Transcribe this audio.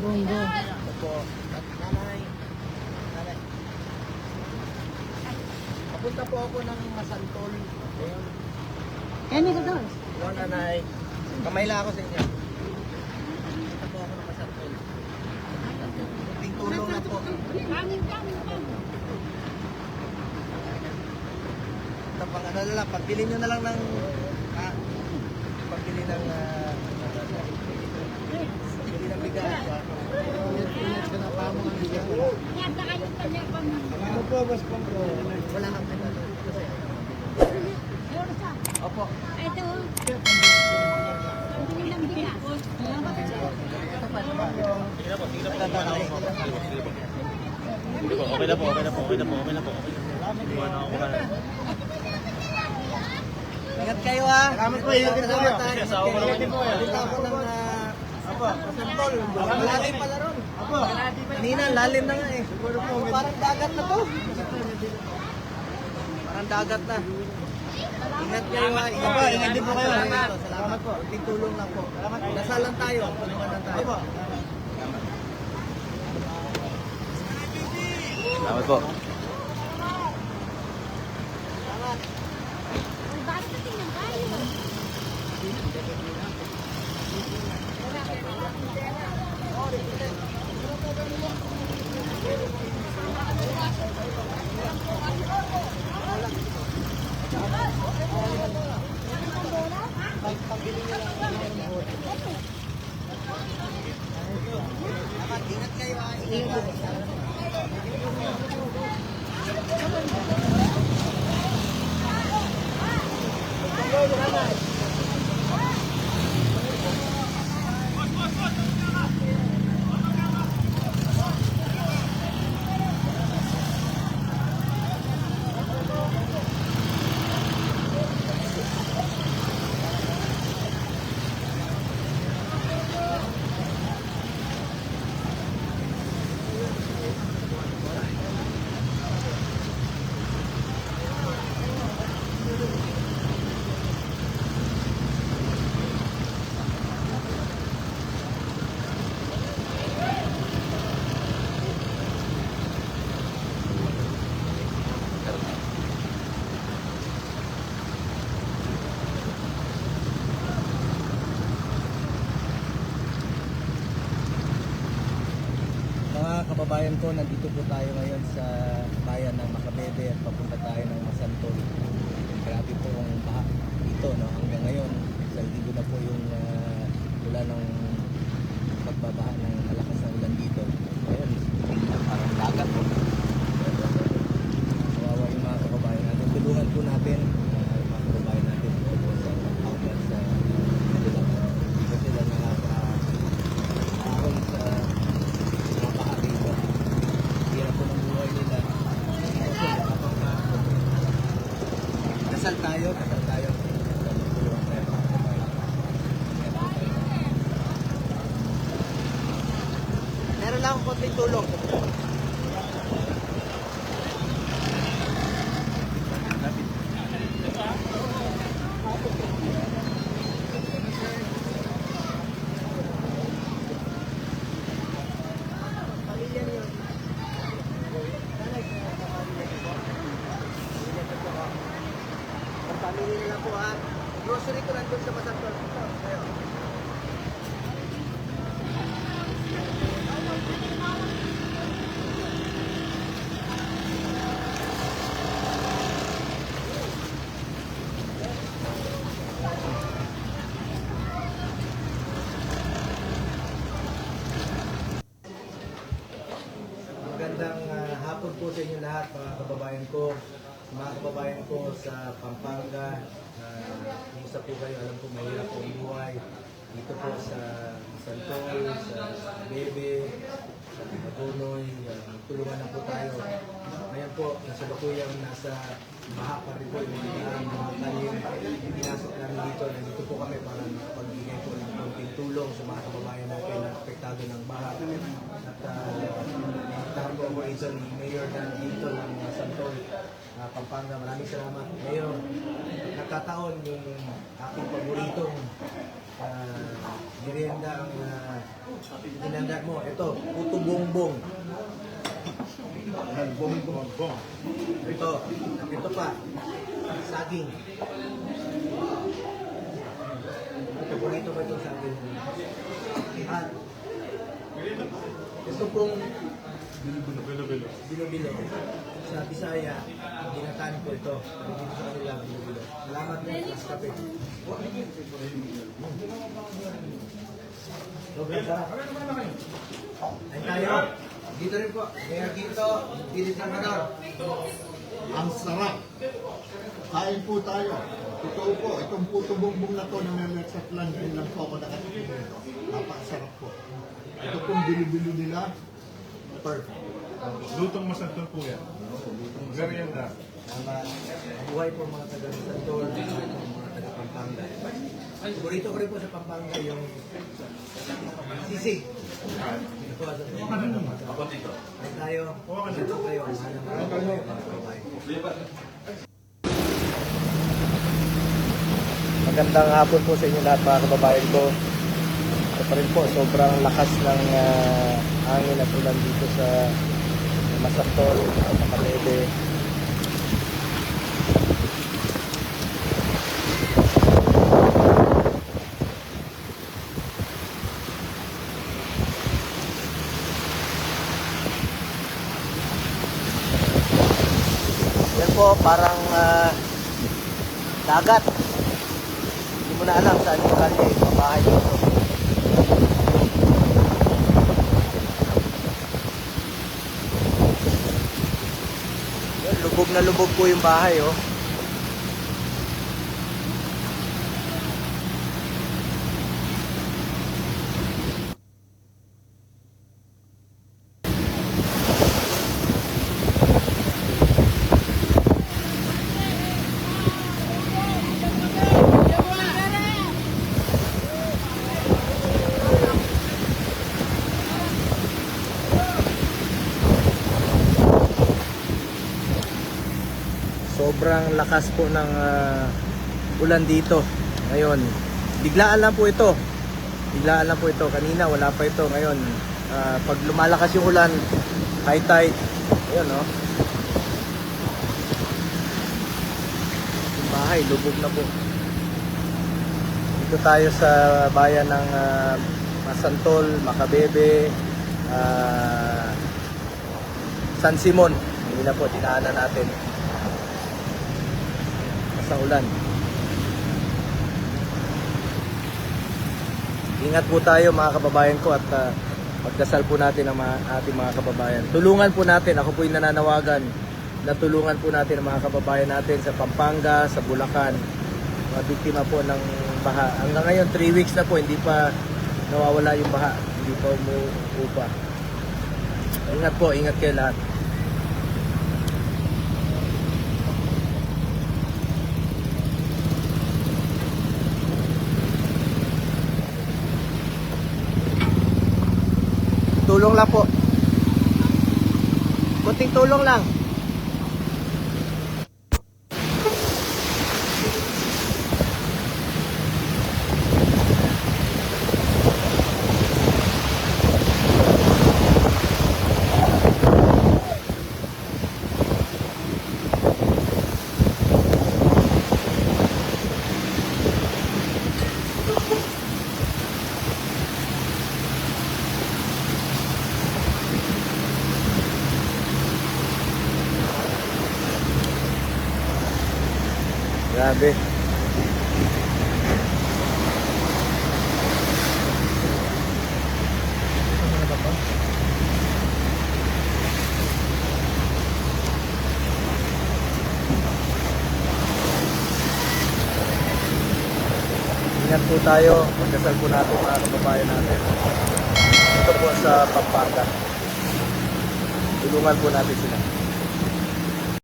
Bongo. Opo. At nanay. Nanay. Papunta po ako ng Masantol. Ayun. Kaya ka doon. Hello, nanay. Kamay lang ako sa inyo. Papunta po ako ng Masantol. Kunting tulong na po. Ito pang ano na lang, pagbili nyo na lang ng pagbili ng pagbili ng bigas. Ingat ka na pa mo ang bigas. Ano po, boss po? Wala kang pinalo. Kasi opo. Ito. Pambili ng bigas. Ito pa, ito pa. Okay na po. Ingat kayo ha. Salamat po, ingat din po. Asawa ko naman po. Dito ako ng Masantol. Malalim pala ron. Apo. Kanina, lalim na nga eh. Parang dagat na to. Parang dagat na. Ingat kayo ha. Ingat din po kayo. Salamat po. Kunting tulong lang po. Dasalan tayo. Tulungan lang tayo. Salamat po. Bakit natin ng kayo? Ingat kayo ha. Ingat. Mga kababayan ko, nandito po tayo ngayon sa bayan ng Macabebe at papunta tayo ng Masantol. Grabe po ang baha dito, no? Hanggang ngayon, isang linggo na po yung wala ng pagbabaha ng malakas na ulan dito. Ayun, parang dagat po. Kawawa yung mga kababayan natin. Tulungan po natin yung mga kababayan natin sa pag-outlet sa kanila. Hindi sila nakaka-ahon sa hirap po ng buhay nila. Dasal tayo. Tulungan tayo. Meron lang akong konting tulong. Pamilya niyo. Pamilya nila po ha. Grocery ko nandun sa Masantol. Ayun. Magandang hapon po sa inyo lahat, mga kababayan ko. Mga kababayan ko sa Pampanga, kumusta po kayo? Alam ko mahirap po ang buhay. Dito po sa Santol, sa Bebe, sa Magunoy, tulungan na po tayo. Ngayon po, nasa Bakuyang, nasa baha pa rin po yung mga talim. Pinasok namin dito. Nandito po kami para pagbigay po ng konting tulong sa mga kababayan natin na apektado ng baha. At Pinuntahan po ako ito ni Mayor Dan dito ng Santol, Pampanga. Maraming salamat, Mayor. Nagkataon yung aking paboritong merienda ang inanda mo. Ito, puto bongbong. Bongbong. Ito pa, saging. Paborito ko itong saging. At ito pong bilo-bilo. Sa Bisaya, ginataan ko ito. Dito sa kanila, bilo-bilo. Salamat na sa kape. Sobrang sarap. Ayun tayo. Dito rin po. Mayor Quinto, Pilit Salvador. Ang sarap. Kain po tayo. Totoo po, itong puto bongbong na to na may sa plan din lang po ako nakatikim nito. Napakasarap po. Ito pong bilo-bilo nila. Perfect. Lutong masantol po yan. Merienda. Buhay po mga taga-Santol, mga taga-Pampanga. Paborito ko rin po sa Pampanga yung sisig. Ito sa Pampanga. Ayun tayo. Ito kayo. Magandang hapon po sa inyo lahat mga kababayan ko. Ito pa rin po, sobrang lakas ng hangin at ulan dito sa Masantol, Makabebe. Yan po, parang dagat. Hindi mo na alam saan yung kalye, pabahay dito. Yan, lubog na lubog po yung bahay, oh. Sobrang lakas po ng ulan dito ngayon. Biglaan lang po ito. Biglaan lang po ito. Kanina wala pa ito. Ngayon, pag lumalakas yung ulan, high tide. Ayun, no? Yung bahay, lubog na po. Dito tayo sa bayan ng Masantol, Makabebe, San Simon. Hindi na po, dinaanan natin sa ulan. Ingat po tayo mga kababayan ko at pagdasal po natin ang ating mga kababayan. Tulungan po natin, ako po yung nananawagan na tulungan po natin ang mga kababayan natin sa Pampanga, sa Bulacan, mga biktima po ng baha. Hanggang ngayon 3 weeks na po, hindi pa nawawala yung baha, hindi pa umuupa. Ingat po, ingat kayo lahat. Tulong lang po. Kunting tulong lang. Grabe. Ingat po tayo, magdasal po natin mga kababayan natin. Ito po sa Pampanga. Tulungan po natin sila.